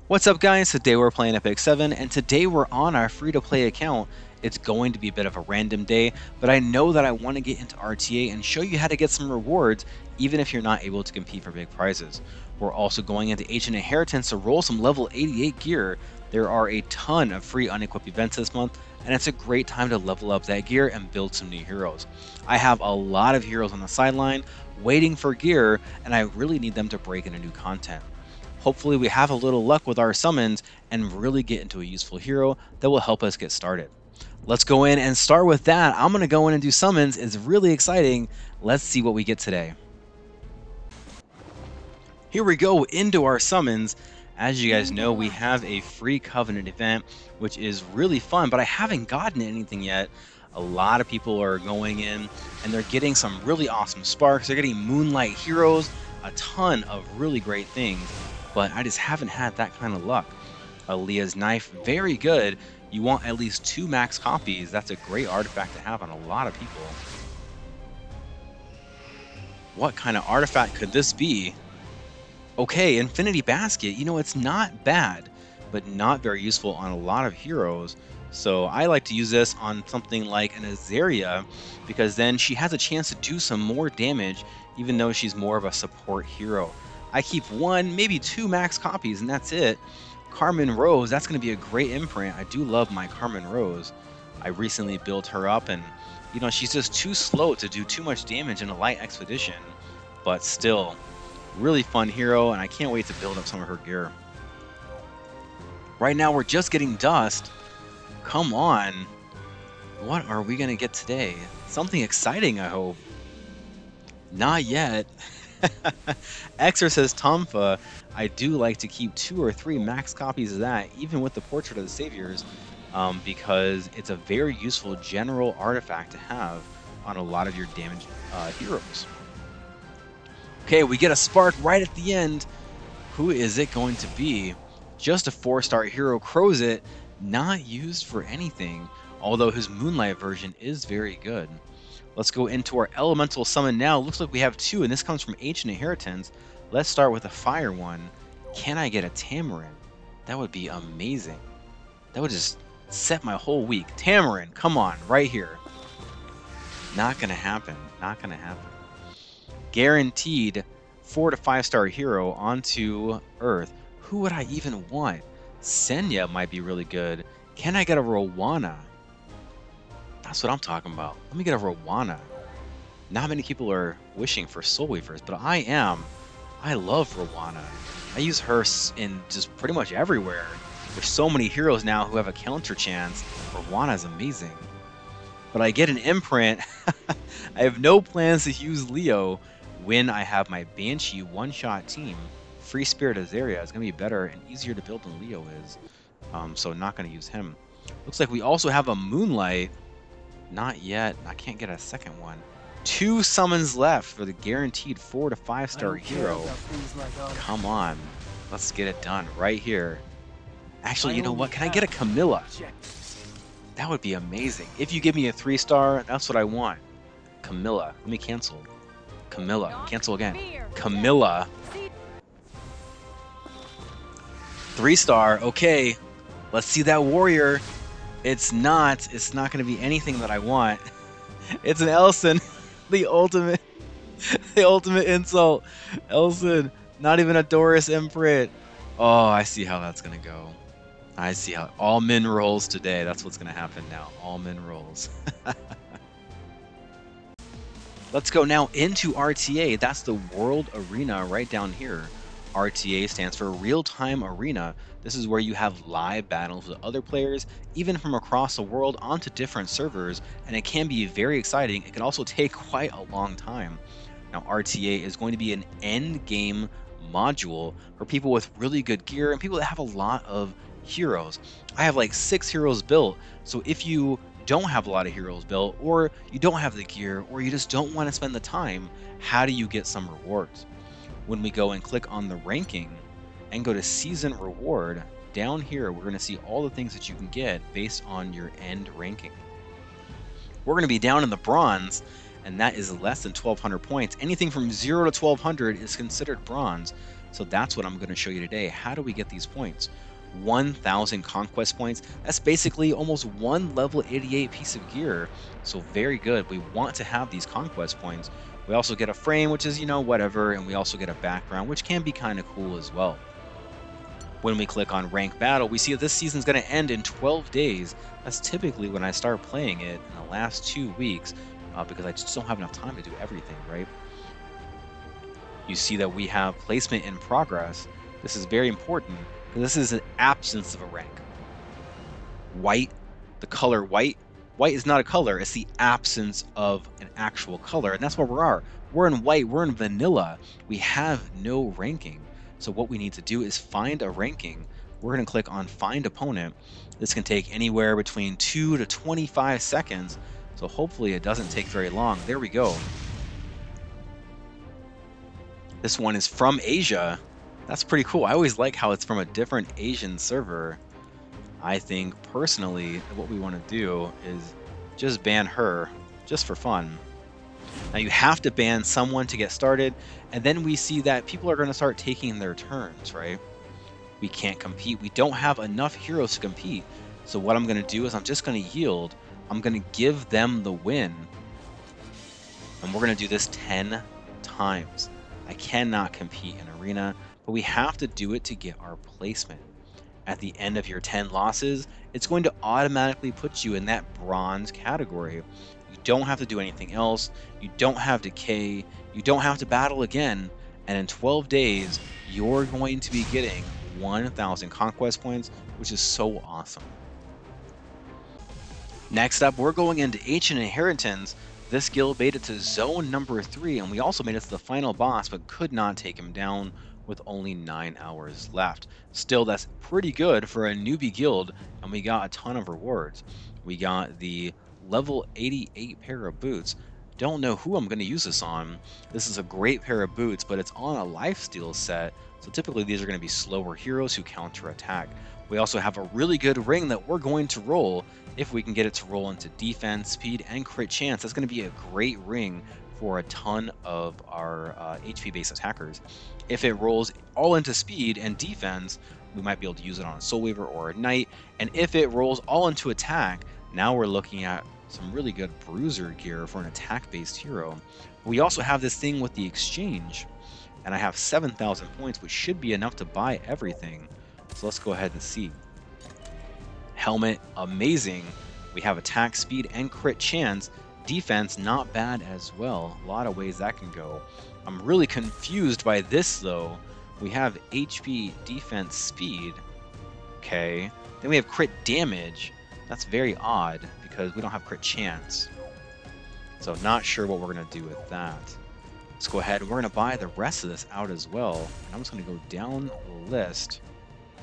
What's up guys, today we're playing Epic 7 and today we're on our free-to-play account. It's going to be a bit of a random day, but I know that I want to get into RTA and show you how to get some rewards even if you're not able to compete for big prizes. We're also going into Ancient Inheritance to roll some level 88 gear. There are a ton of free unequipped events this month and it's a great time to level up that gear and build some new heroes. I have a lot of heroes on the sideline waiting for gear and I really need them to break into new content. Hopefully we have a little luck with our summons and really get into a useful hero that will help us get started. Let's go in and start with that. I'm going to go in and do summons. It's really exciting. Let's see what we get today. Here we go into our summons. As you guys know, we have a free Covenant event, which is really fun, but I haven't gotten anything yet. A lot of people are going in and they're getting some really awesome sparks. They're getting Moonlight heroes, a ton of really great things, but I just haven't had that kind of luck. Aaliyah's knife, very good. You want at least 2 max copies. That's a great artifact to have on a lot of people. What kind of artifact could this be? Okay, Infinity Basket, you know, it's not bad, but not very useful on a lot of heroes. So I like to use this on something like an Azaria, because then she has a chance to do some more damage, even though she's more of a support hero. I keep 1, maybe 2 max copies, and that's it. Carmen Rose, that's going to be a great imprint. I do love my Carmen Rose. I recently built her up, and, you know, she's just too slow to do too much damage in a light expedition, but still, really fun hero, and I can't wait to build up some of her gear. Right now, we're just getting dust. Come on. What are we going to get today? Something exciting, I hope. Not yet. Exorcist Tonfa. I do like to keep 2 or 3 max copies of that, even with the Portrait of the Saviors, because it's a very useful general artifact to have on a lot of your damaged heroes. Okay, we get a spark right at the end. Who is it going to be? Just a 4-star hero, Crozet, not used for anything, although his Moonlight version is very good. Let's go into our elemental summon now. Looks like we have 2, and this comes from Ancient Inheritance. Let's start with a fire one. Can I get a Tamarin? That would be amazing. That would just set my whole week. Tamarin, come on, right here. Not gonna happen. Not gonna happen. Guaranteed 4 to 5-star hero onto Earth. Who would I even want? Senya might be really good. Can I get a Rowana? That's what I'm talking about. Let me get a Rowana. Not many people are wishing for Soul Weavers, but I am. I love Rowana. I use her in just pretty much everywhere. There's so many heroes now who have a counter chance. Rowana is amazing. But I get an imprint. I have no plans to use Leo when I have my Banshee one-shot team. Free Spirit Azaria is going to be better and easier to build than Leo is. So not going to use him. Looks like we also have a Moonlight. Not yet. I can't get a second one. 2 summons left for the guaranteed 4 to 5-star hero. Come on. Let's get it done right here. Actually, you know what? Can I get a Camilla? That would be amazing. If you give me a 3-star, that's what I want. Camilla. Let me cancel. Camilla. Cancel again. Camilla. 3-star. Okay. Let's see that warrior. It's not going to be anything that I want. It's an Elson. The ultimate insult. Elson. Not even a Doris imprint. Oh, I see how that's going to go. I see how all min rolls today. That's what's going to happen now. All min rolls. Let's go now into RTA. That's the World Arena right down here. RTA stands for Real-Time Arena. This is where you have live battles with other players, even from across the world onto different servers, and it can be very exciting. It can also take quite a long time. Now, RTA is going to be an end game module for people with really good gear and people that have a lot of heroes. I have like 6 heroes built, so if you don't have a lot of heroes built, or you don't have the gear, or you just don't want to spend the time, how do you get some rewards? When we go and click on the ranking and go to season reward, down here we're going to see all the things that you can get based on your end ranking. We're going to be down in the bronze, and that is less than 1,200 points. Anything from 0 to 1,200 is considered bronze. So that's what I'm going to show you today. How do we get these points? 1,000 conquest points. That's basically almost one level 88 piece of gear. So very good. We want to have these conquest points. We also get a frame, which is, you know, whatever. And we also get a background, which can be kind of cool as well. When we click on rank battle, we see that this season is going to end in 12 days. That's typically when I start playing it in the last 2 weeks because I just don't have enough time to do everything, right? You see that we have placement in progress. This is very important because this is an absence of a rank. White, the color white. White is not a color, it's the absence of an actual color. And that's where we are. We're in white, we're in vanilla. We have no ranking. So what we need to do is find a ranking. We're going to click on Find Opponent. This can take anywhere between 2 to 25 seconds. So hopefully it doesn't take very long. There we go. This one is from Asia. That's pretty cool. I always like how it's from a different Asian server. I think personally what we want to do is just ban her just for fun. Now you have to ban someone to get started, and then we see that people are going to start taking their turns, right? We can't compete. We don't have enough heroes to compete. So what I'm going to do is I'm just going to yield. I'm going to give them the win. And we're going to do this 10 times. I cannot compete in Arena, but we have to do it to get our placement. At the end of your 10 losses, it's going to automatically put you in that bronze category. You don't have to do anything else. You don't have decay. You don't have to battle again. And in 12 days, you're going to be getting 1,000 conquest points, which is so awesome. Next up, we're going into Ancient Inheritance. This guild made it to zone number 3, and we also made it to the final boss, but could not take him down with only 9 hours left. Still, that's pretty good for a newbie guild, and we got a ton of rewards. We got the level 88 pair of boots. Don't know who I'm going to use this on. This is a great pair of boots, but it's on a lifesteal set, so typically these are going to be slower heroes who counterattack. We also have a really good ring that we're going to roll if we can get it to roll into defense, speed, and crit chance. That's going to be a great ring for a ton of our HP-based attackers. If it rolls all into speed and defense, we might be able to use it on a Soul Weaver or a Knight. And if it rolls all into attack, now we're looking at some really good bruiser gear for an attack-based hero. We also have this thing with the exchange, and I have 7,000 points, which should be enough to buy everything. So let's go ahead and see. Helmet, amazing. We have attack speed and crit chance. Defense, not bad as well. A lot of ways that can go. I'm really confused by this though. We have HP, defense, speed. Okay. Then we have crit damage. That's very odd because we don't have crit chance. So not sure what we're going to do with that. Let's go ahead and we're going to buy the rest of this out as well. And I'm just going to go down the list.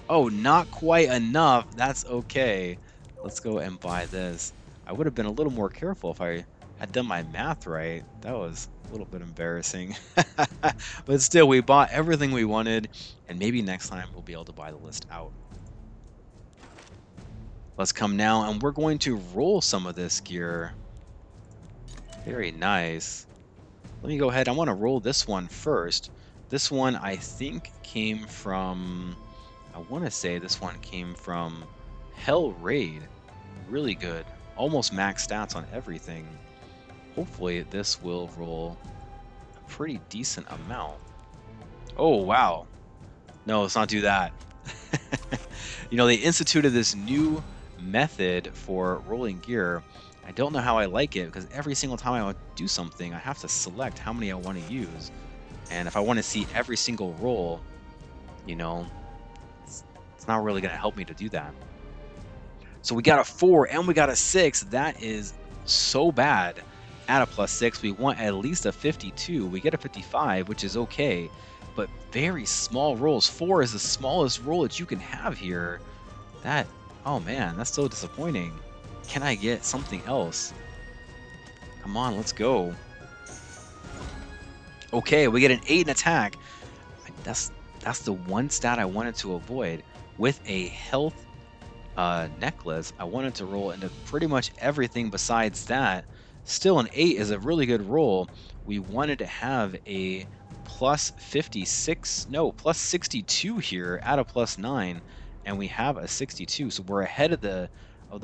Oh, not quite enough. That's okay. Let's go and buy this. I would have been a little more careful if I had done my math right. That was a little bit embarrassing. But still, we bought everything we wanted, and maybe next time we'll be able to buy the list out. Let's come now, and we're going to roll some of this gear. Very nice. Let me go ahead. I want to roll this one first. This one, I think, came from... I want to say this one came from Hell Raid. Really good. Almost max stats on everything. Hopefully this will roll a pretty decent amount. Oh, wow. No, let's not do that. You know, they instituted this new method for rolling gear. I don't know how I like it because every single time I want to do something, I have to select how many I want to use. And if I want to see every single roll, you know, it's not really going to help me to do that. So we got a 4 and we got a 6. That is so bad. At a +6, we want at least a 52. We get a 55, which is okay, but very small rolls. 4 is the smallest roll that you can have here. That, oh man, that's so disappointing. Can I get something else? Come on, let's go. Okay, we get an 8 in attack. That's the one stat I wanted to avoid. With a health necklace, I wanted to roll into pretty much everything besides that. Still, an 8 is a really good roll. We wanted to have a plus 56, no, plus 62 here at a plus 9, and we have a 62. So we're ahead of the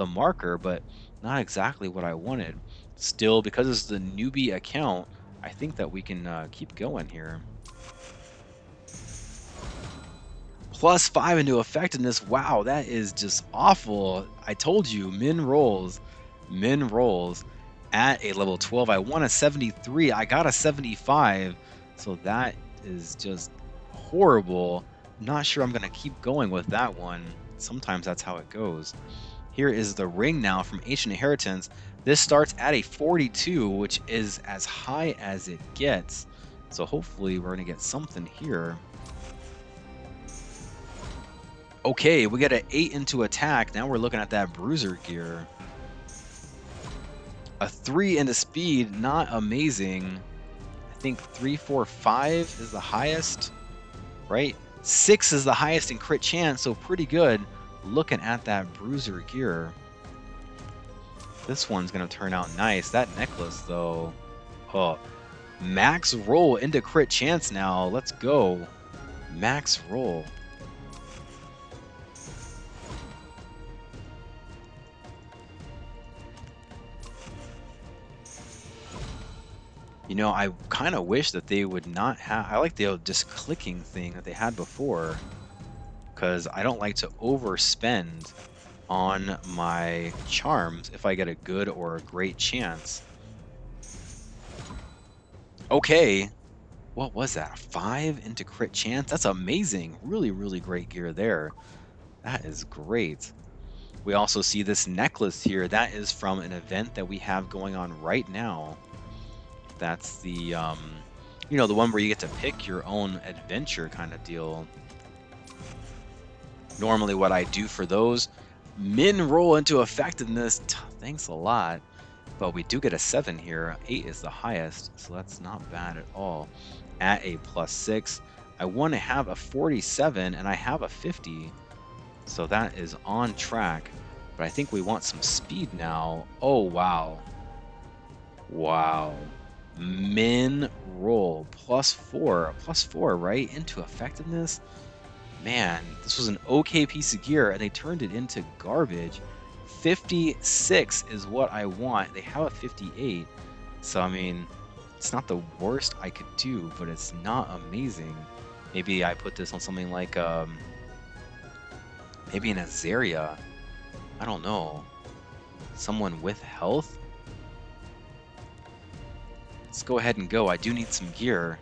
marker, but not exactly what I wanted. Still, because it's the newbie account, I think that we can keep going here. Plus 5 into effectiveness. Wow, that is just awful. I told you, min rolls at a level 12. I won a 73. I got a 75. So that is just horrible. Not sure I'm going to keep going with that one. Sometimes that's how it goes. Here is the ring now from Ancient Inheritance. This starts at a 42, which is as high as it gets. So hopefully we're going to get something here. Okay, we got an 8 into attack. Now we're looking at that bruiser gear. A 3 into speed, not amazing. I think 3, 4, 5 is the highest, right? 6 is the highest in crit chance, so pretty good. Looking at that bruiser gear. This one's going to turn out nice. That necklace, though. Oh, max roll into crit chance now. Let's go. Max roll. You know, I kind of wish that they would not have... I like the just clicking thing that they had before, because I don't like to overspend on my charms if I get a good or a great chance. Okay, what was that? A 5 into crit chance? That's amazing. Really, really great gear there. That is great. We also see this necklace here. That is from an event that we have going on right now. That's the, you know, the one where you get to pick your own adventure kind of deal. Normally what I do for those, min roll into effectiveness. Thanks a lot. But we do get a 7 here. 8 is the highest, so that's not bad at all. At a plus 6, I want to have a 47, and I have a 50. So that is on track. But I think we want some speed now. Oh, wow. Wow. Min roll plus 4, right, into effectiveness. Man, this was an okay piece of gear and they turned it into garbage. 56 is what I want. They have a 58, so I mean, it's not the worst I could do, but it's not amazing. Maybe I put this on something like maybe an Azaria. I don't know, someone with health. Let's go ahead and go. I do need some gear,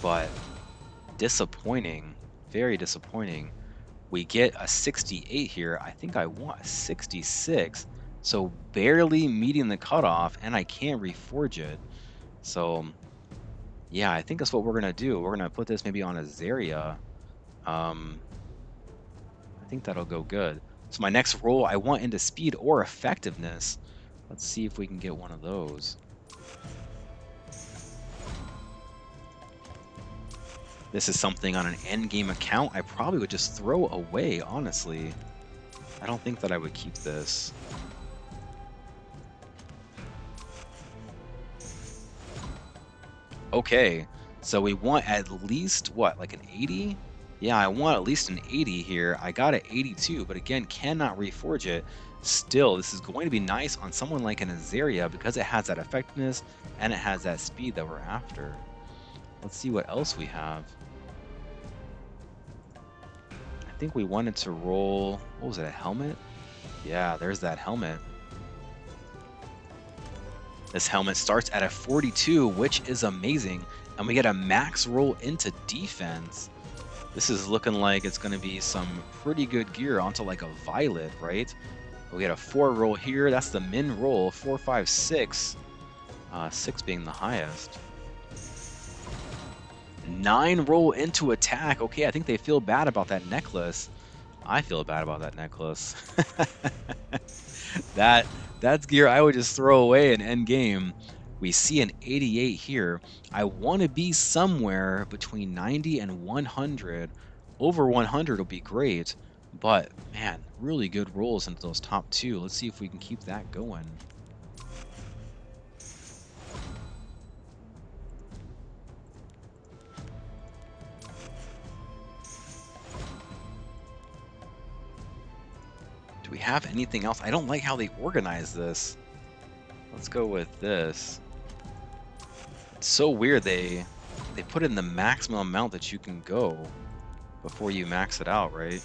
but disappointing. Very disappointing. We get a 68 here. I think I want a 66. So barely meeting the cutoff, and I can't reforge it. So yeah, I think that's what we're going to do. We're going to put this maybe on a Zarya. I think that'll go good. So my next roll, I want into speed or effectiveness. Let's see if we can get one of those. This is something on an endgame account I probably would just throw away, honestly. I don't think that I would keep this. Okay, so we want at least, what, like an 80? Yeah, I want at least an 80 here. I got an 82, but again, cannot reforge it. Still, this is going to be nice on someone like an Azaria because it has that effectiveness and it has that speed that we're after. Let's see what else we have. I think we wanted to roll, what was it, a helmet? Yeah, there's that helmet. This helmet starts at a 42, which is amazing, and we get a max roll into defense. This is looking like it's going to be some pretty good gear onto like a violet, right? We get a 4 roll here. That's the min roll, 4, 5, 6. 6 being the highest. 9 roll into attack. Okay, I think they feel bad about that necklace. I feel bad about that necklace. That's gear I would just throw away in end game. We see an 88 here. I want to be somewhere between 90 and 100. Over 100 will be great, but man, really good rolls into those top 2. Let's see if we can keep that going. have anything else. I don't like how they organize this. Let's go with this. It's so weird they put in the maximum amount that you can go before you max it out, right?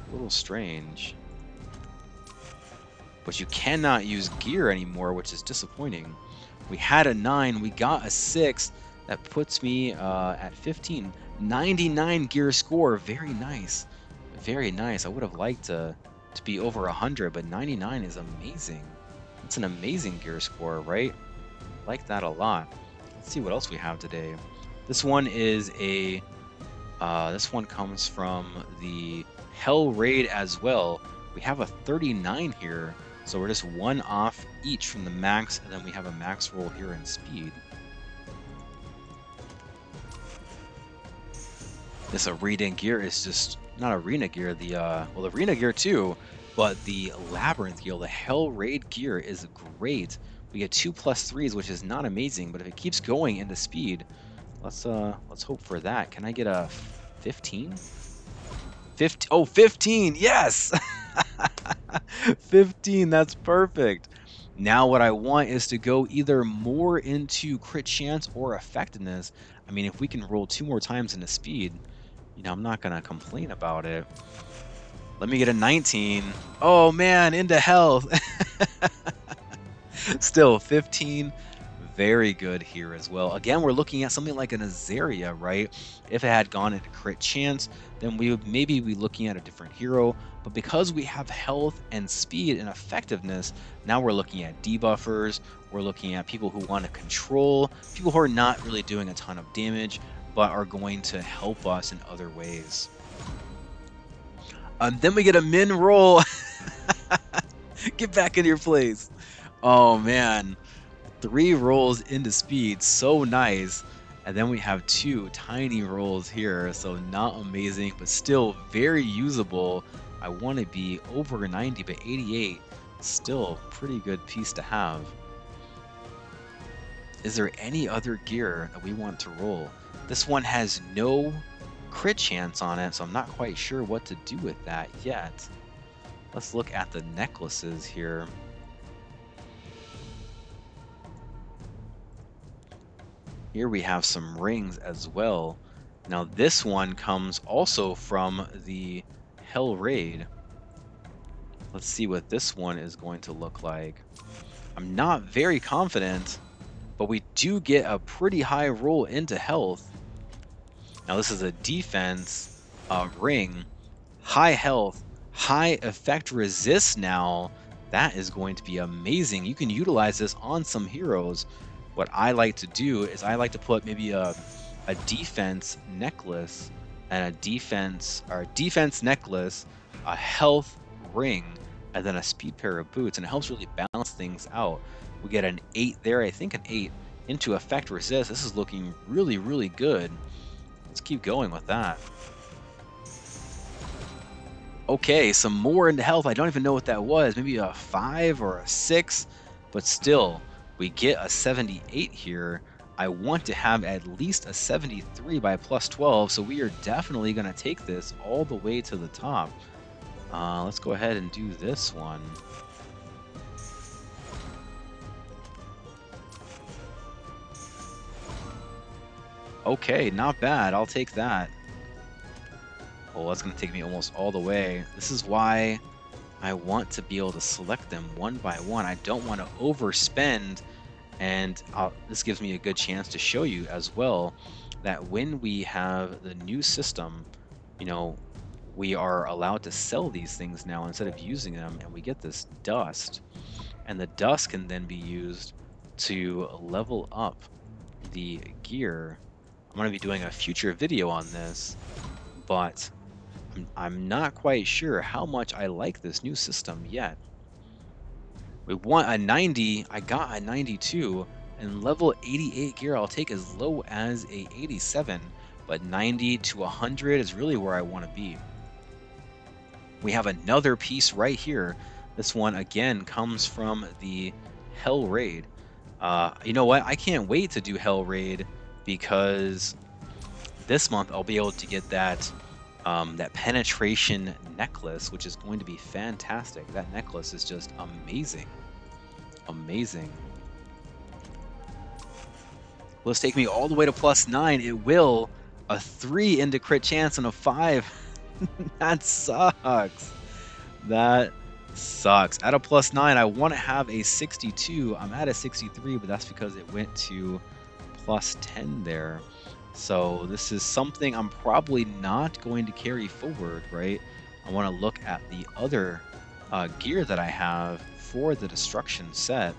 A little strange. But you cannot use gear anymore, which is disappointing. We had a 9, we got a 6. That puts me at 15. 99 gear score, very nice. Very nice. I would have liked to be over 100, but 99 is amazing. It's an amazing gear score, right? Like that a lot. Let's see what else we have today. This one is a this one comes from the Hell Raid as well. We have a 39 here, so we're just one off each from the max, and then we have a max roll here in speed. This arena gear is just not arena gear, the well, arena gear too, but the labyrinth gear, the Hell Raid gear is great. We get 2+3s, which is not amazing, but if it keeps going into speed, let's hope for that. Can I get a 15? 15, oh, 15, yes! 15, that's perfect. Now what I want is to go either more into crit chance or effectiveness. I mean, if we can roll 2 more times into speed, you know, I'm not gonna complain about it. Let me get a 19. Oh man, into health. Still 15. Very good here as well. Again, we're looking at something like an Azaria, right? If it had gone into crit chance, then we would maybe be looking at a different hero. But because we have health and speed and effectiveness, now we're looking at debuffers. We're looking at people who want to control, people who are not really doing a ton of damage, but are going to help us in other ways. Then we get a min roll. Get back in your place. Oh man. 3 rolls into speed, so nice. And then we have 2 tiny rolls here, so not amazing, but still very usable. I want to be over 90, but 88, still pretty good piece to have. Is there any other gear that we want to roll? This one has no crit chance on it, so I'm not quite sure what to do with that yet. Let's look at the necklaces here. Here we have some rings as well. Now this one comes also from the Hell Raid. Let's see what this one is going to look like. I'm not very confident, but we do get a pretty high roll into health. Now this is a defense ring, high health, high effect resist now. That is going to be amazing. You can utilize this on some heroes. What I like to do is I like to put maybe a defense necklace and a defense necklace, a health ring, and then a speed pair of boots, and it helps really balance things out. We get an 8 there, I think an 8 into effect resist. This is looking really, really good. Let's keep going with that. Okay, some more into health. I don't even know what that was. Maybe a 5 or a 6, but still. We get a 78 here. I want to have at least a 73 by +12, so we are definitely going to take this all the way to the top. Let's go ahead and do this one. Okay, not bad. I'll take that. Oh, that's going to take me almost all the way. This is why I want to be able to select them one by one. I don't want to overspend, and this gives me a good chance to show you as well that when we have the new system, you know, we are allowed to sell these things now instead of using them, and we get this dust, and the dust can then be used to level up the gear. I'm going to be doing a future video on this, but I'm not quite sure how much I like this new system yet. We want a 90, I got a 92, and level 88 gear I'll take as low as a 87, but 90 to 100 is really where I want to be. We have another piece right here. This one again comes from the Hell Raid. You know what? I can't wait to do Hell Raid because this month I'll be able to get that that penetration necklace, which is going to be fantastic. That necklace is just amazing. Amazing. Will this take me all the way to +9? It will. A 3 into crit chance and a 5. That sucks. That sucks. At a +9, I want to have a 62. I'm at a 63, but that's because it went to +10 there. So this is something I'm probably not going to carry forward, right? I want to look at the other gear that I have for the destruction set.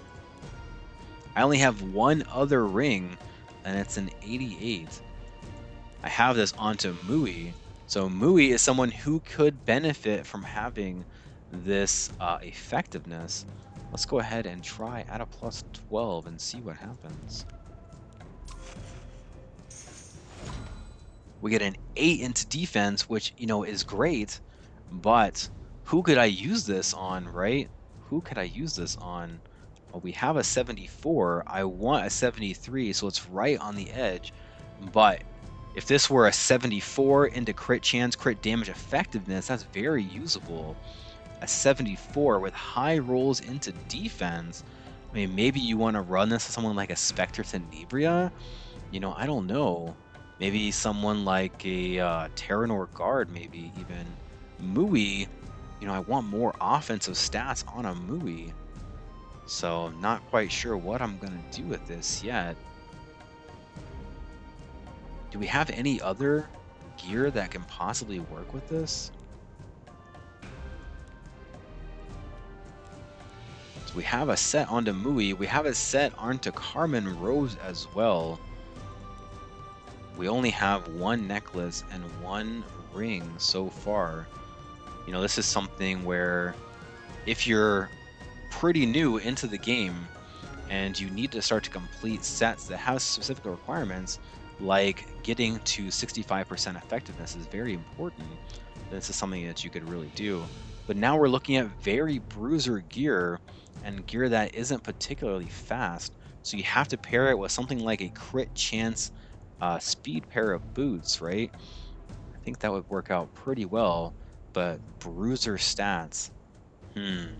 I only have one other ring, and it's an 88. I have this onto Mui. So Mui is someone who could benefit from having this effectiveness. Let's go ahead and try at a +12 and see what happens. We get an 8 into defense, which, you know, is great, but who could I use this on, right? Who could I use this on? Well, we have a 74. I want a 73, so it's right on the edge. But if this were a 74 into crit chance, crit damage effectiveness, that's very usable. A 74 with high rolls into defense. I mean, maybe you want to run this to someone like a Spectre Tenebria. You know, I don't know. Maybe someone like a Terranor Guard, maybe even. Mui, you know, I want more offensive stats on a Mui. So I'm not quite sure what I'm going to do with this yet. Do we have any other gear that can possibly work with this? So we have a set onto Mui. We have a set onto Carmen Rose as well. We only have one necklace and one ring so far. You know, this is something where if you're pretty new into the game and you need to start to complete sets that have specific requirements, like getting to 65% effectiveness is very important. This is something that you could really do. But now we're looking at very bruiser gear and gear that isn't particularly fast. So you have to pair it with something like a crit chance speed pair of boots, right? I think that would work out pretty well. But bruiser stats, I'm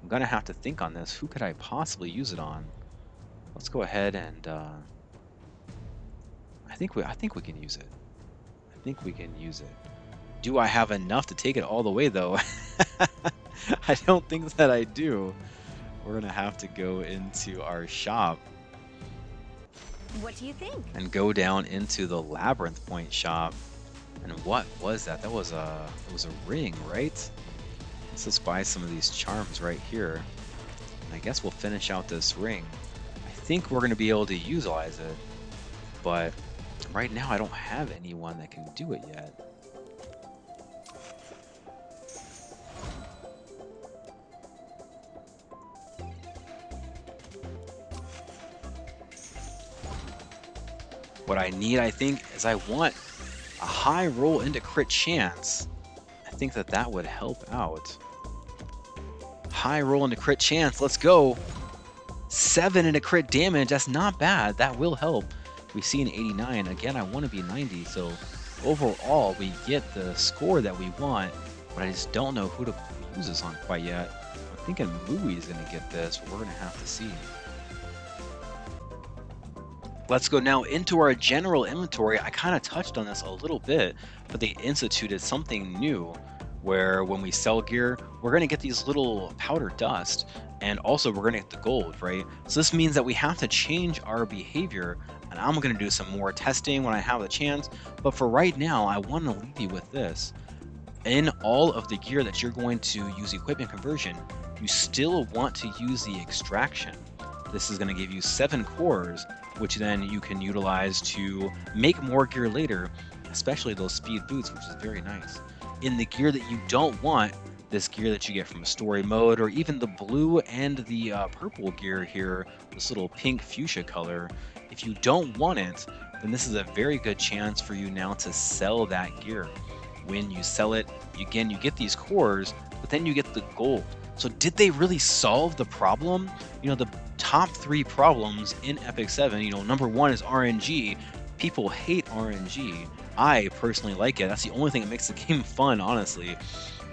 gonna have to think on this. Who could I possibly use it on? Let's go ahead and I think we can use it. I think we can use it. Do I have enough to take it all the way though? I don't think that I do. We're gonna have to go into our shop. What do you think? And go down into the Labyrinth Point shop. And what was that? It was a ring, right? Let's just buy some of these charms right here. And I guess we'll finish out this ring. I think we're going to be able to utilize it. But right now I don't have anyone that can do it yet. What I need, I think, is I want a high roll into crit chance. I think that that would help out. High roll into crit chance. Let's go. 7 into crit damage. That's not bad. That will help. We see an 89. Again, I want to be 90. So overall, we get the score that we want. But I just don't know who to use this on quite yet. I'm thinking Mui is going to get this. But we're going to have to see. Let's go now into our general inventory. I kind of touched on this a little bit, but they instituted something new where when we sell gear, we're going to get these little powder dust, and also we're going to get the gold, right? So this means that we have to change our behavior, and I'm going to do some more testing when I have the chance, but for right now, I want to leave you with this. In all of the gear that you're going to use equipment conversion, you still want to use the extraction. This is going to give you 7 cores, which then you can utilize to make more gear later, especially those speed boots, which is very nice. In the gear that you don't want, this gear that you get from a story mode, or even the blue and the purple gear here, this little pink fuchsia color, if you don't want it, then this is a very good chance for you now to sell that gear. When you sell it, again, you get these cores, but then you get the gold. So did they really solve the problem? You know, the top 3 problems in Epic 7, you know, number 1 is RNG. People hate RNG. I personally like it. That's the only thing that makes the game fun, honestly.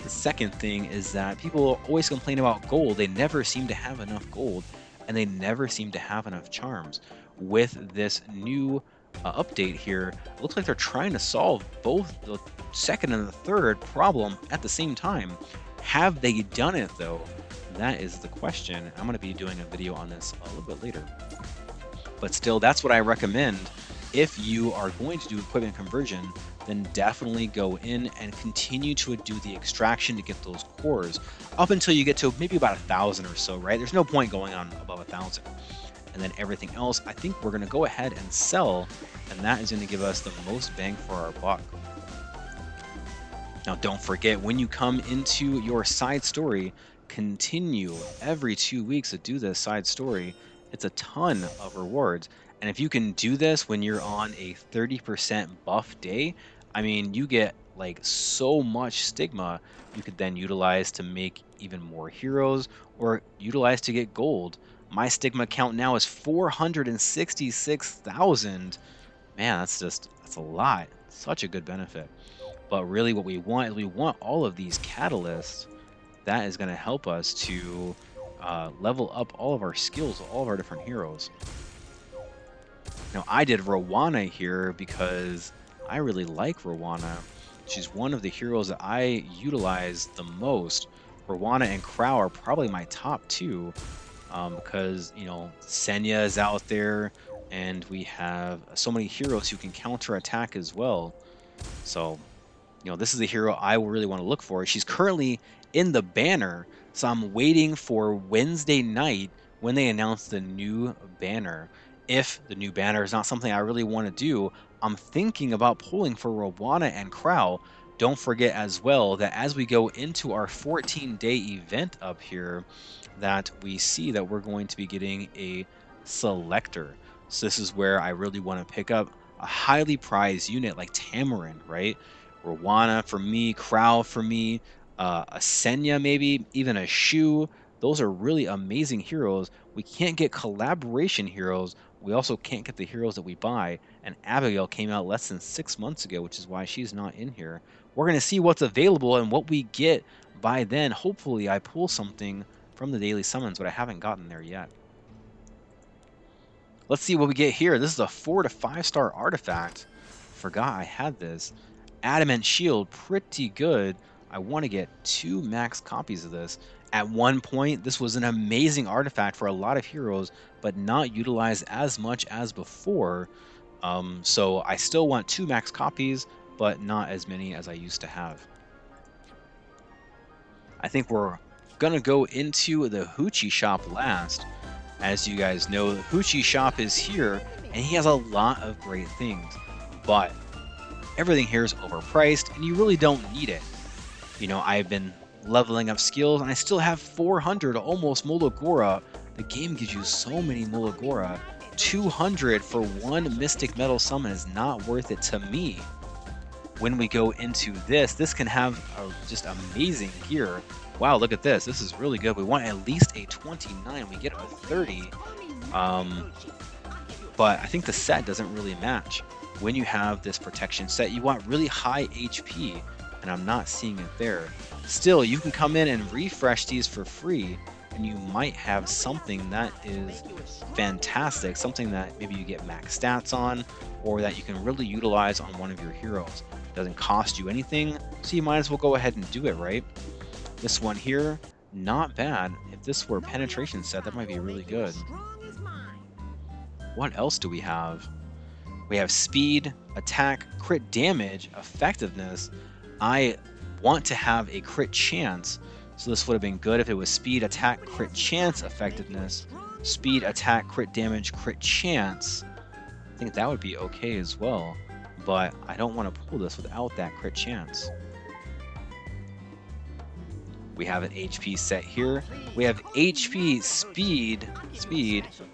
The second thing is that people always complain about gold. They never seem to have enough gold, and they never seem to have enough charms. With this new update here, it looks like they're trying to solve both the second and the third problem at the same time. Have they done it though? That is the question. I'm going to be doing a video on this a little bit later. But still, that's what I recommend. If you are going to do equipment conversion, then definitely go in and continue to do the extraction to get those cores up until you get to maybe about 1,000 or so, right? There's no point going on above 1,000. And then everything else, I think we're going to go ahead and sell, and that is going to give us the most bang for our buck. Now, don't forget, when you come into your side story, continue every 2 weeks to do this side story. It's a ton of rewards. And if you can do this when you're on a 30% buff day, I mean, you get like so much stigma you could then utilize to make even more heroes or utilize to get gold. My stigma count now is 466,000. Man, that's a lot. Such a good benefit. But really what we want is we want all of these catalysts. That is going to help us to level up all of our skills, all of our different heroes. Now, I did Rowana here because I really like Rowana. She's one of the heroes that I utilize the most. Rowana and Crow are probably my top two because, you know, Senya is out there, and we have so many heroes who can counterattack as well. So, you know, this is the hero I really want to look for. She's currently in the banner, so I'm waiting for Wednesday night when they announce the new banner. If the new banner is not something I really want to do, I'm thinking about pulling for Rowana and Crow. Don't forget as well that as we go into our 14-day event up here, that we see that we're going to be getting a selector. So this is where I really want to pick up a highly prized unit like Tamarin, right? Rowana for me, Crow for me, a Senya maybe, even a Shu. Those are really amazing heroes. We can't get collaboration heroes. We also can't get the heroes that we buy. And Abigail came out less than 6 months ago, which is why she's not in here. We're going to see what's available and what we get by then. Hopefully I pull something from the daily summons, but I haven't gotten there yet. Let's see what we get here. This is a 4 to 5 star artifact. Forgot I had this. Adamant Shield, pretty good. I want to get 2 max copies of this. At one point, this was an amazing artifact for a lot of heroes, but not utilized as much as before. So I still want 2 max copies, but not as many as I used to have. I think we're gonna go into the Hoochie shop last. As you guys know, the Hoochie shop is here, and he has a lot of great things, but everything here is overpriced, and you really don't need it. You know, I've been leveling up skills, and I still have 400 almost Molagora. The game gives you so many Molagora. 200 for 1 Mystic Metal Summon is not worth it to me. When we go into this can have a just amazing gear. Wow, look at this. This is really good. We want at least a 29. We get a 30. But I think the set doesn't really match. When you have this protection set, you want really high HP, and I'm not seeing it there. Still, you can come in and refresh these for free, and you might have something that is fantastic, something that maybe you get max stats on, or that you can really utilize on one of your heroes. It doesn't cost you anything, so you might as well go ahead and do it, right? This one here, not bad. If this were a penetration set, that might be really good. What else do we have? We have speed, attack, crit damage, effectiveness. I want to have a crit chance, so this would have been good if it was speed, attack, crit chance, effectiveness, speed, attack, crit damage, crit chance. I think that would be okay as well, but I don't want to pull this without that crit chance. We have an HP set here. We have HP, speed,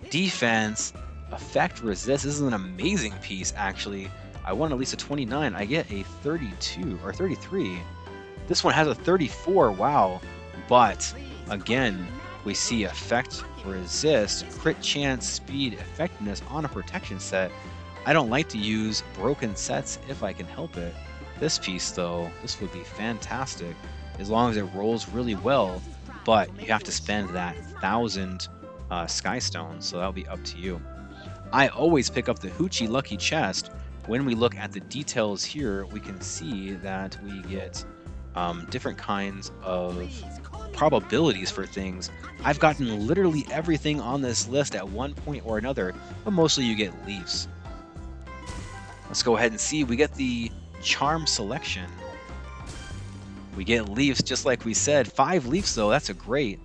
defense, effect, resist. This is an amazing piece, actually. I want at least a 29. I get a 32 or 33. This one has a 34. Wow. But again, we see effect, resist, crit chance, speed, effectiveness on a protection set. I don't like to use broken sets if I can help it. This piece, though, this would be fantastic as long as it rolls really well, but you have to spend that 1,000 Sky Stones, so that'll be up to you. I always pick up the Hoochie Lucky Chest. When we look at the details here, we can see that we get different kinds of probabilities for things. I've gotten literally everything on this list at one point or another, but mostly you get leaves. Let's go ahead and see. We get the charm selection. We get leaves just like we said. 5 leaves though, that's a great.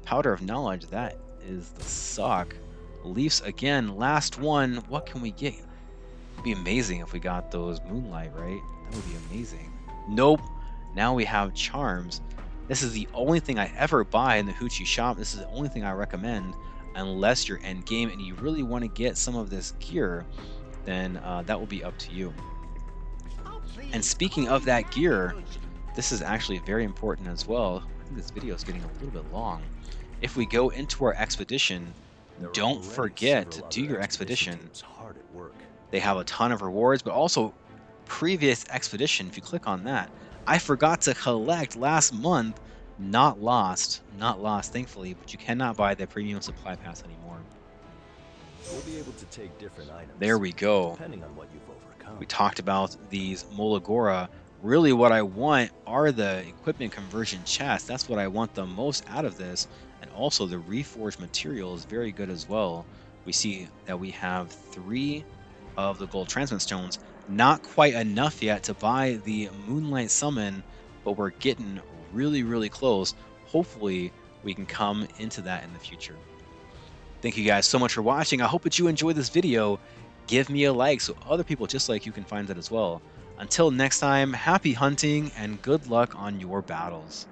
Powder of knowledge, that is the suck. Leaves again, last one. What can we get? It'd be amazing if we got those moonlight, right? That would be amazing. Nope. Now we have charms. This is the only thing I ever buy in the Hoochie shop. This is the only thing I recommend unless you're end game and you really want to get some of this gear, then that will be up to you. And speaking of that gear, this is actually very important as well. I think this video is getting a little bit long. If we go into our expedition, don't forget to do your expedition. They have a ton of rewards, but also previous expedition, if you click on that. I forgot to collect last month. Not lost, thankfully, but you cannot buy the premium supply pass anymore. We'll be able to take different items. There we go. Depending on what you've overcome. We talked about these Molagora. Really what I want are the equipment conversion chests. That's what I want the most out of this. And also the reforged material is very good as well. We see that we have 3 of the gold transmit stones. Not quite enough yet to buy the Moonlight Summon, but we're getting really close. Hopefully we can come into that in the future. Thank you guys so much for watching. I hope that you enjoyed this video. Give me a like so other people just like you can find it as well. Until next time, happy hunting and good luck on your battles.